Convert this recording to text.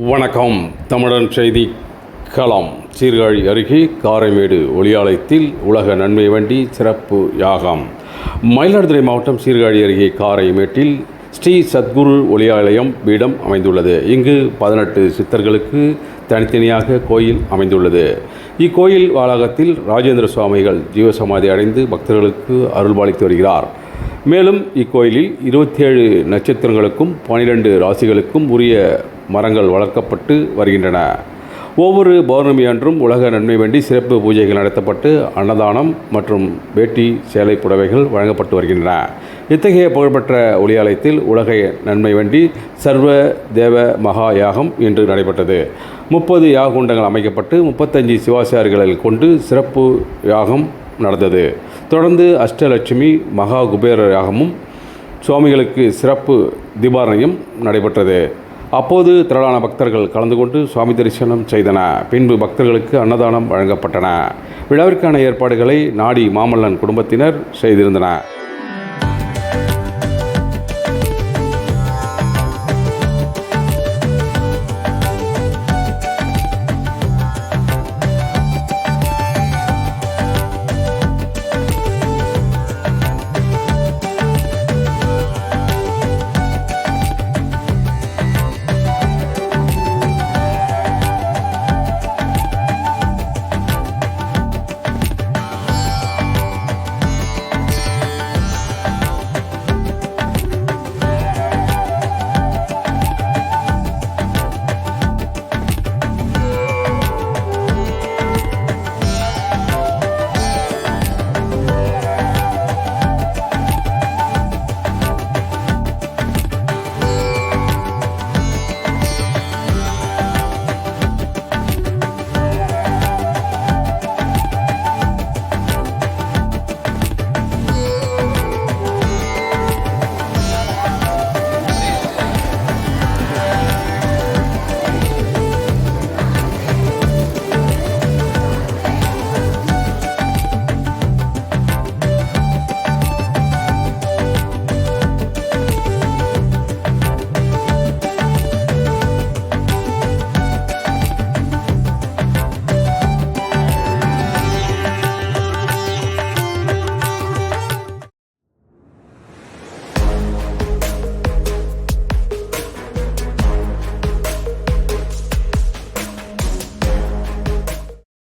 வணக்கம். தமிழன் செய்தி களம். சீர்காழி அருகே காரைமேடு ஒளியாலயத்தில் உலக நன்மை வேண்டி சிறப்பு யாகம். மயிலாடுதுறை மாவட்டம் சீர்காழி அருகே காரைமேட்டில் ஸ்ரீ சத்குரு ஒளியாலயம் பீடம் அமைந்துள்ளது. இங்கு 18 சித்தர்களுக்கு தனித்தனியாக கோயில் அமைந்துள்ளது. இக்கோயில் வளாகத்தில் ராஜேந்திர சுவாமிகள் ஜீவசமாதி அடைந்து பக்தர்களுக்கு அருள்பாலித்து வருகிறார். மேலும் இக்கோயிலில் 27 நட்சத்திரங்களுக்கும் 12 ராசிகளுக்கும் உரிய மரங்கள் வளர்க்கப்பட்டு வருகின்றன. ஒவ்வொரு பௌர்ணமி அன்றும் உலக நன்மை வேண்டி சிறப்பு பூஜைகள் நடத்தப்பட்டு அன்னதானம் மற்றும் வேட்டி சேலை புடவைகள் வழங்கப்பட்டு வருகின்றன. இத்தகைய புகழ்பெற்ற ஒளியாலயத்தில் உலக நன்மை வேண்டி சர்வ தேவ மகா யாகம் இன்று நடைபெற்றது. 30 யாக குண்டங்கள் அமைக்கப்பட்டு 35 சிவாச்சாரிகளை கொண்டு சிறப்பு யாகம் நடந்தது. தொடர்ந்து அஷ்டலட்சுமி மகா குபேர யாகமும் சுவாமிகளுக்கு சிறப்பு தீபாரணையும் நடைபெற்றது. அப்போது திரளான பக்தர்கள் கலந்து கொண்டு சுவாமி தரிசனம் செய்தன. பின்பு பக்தர்களுக்கு அன்னதானம் வழங்கப்பட்டன. விழாவிற்கான ஏற்பாடுகளை நாடி மாமல்லன் குடும்பத்தினர் செய்திருந்தனர்.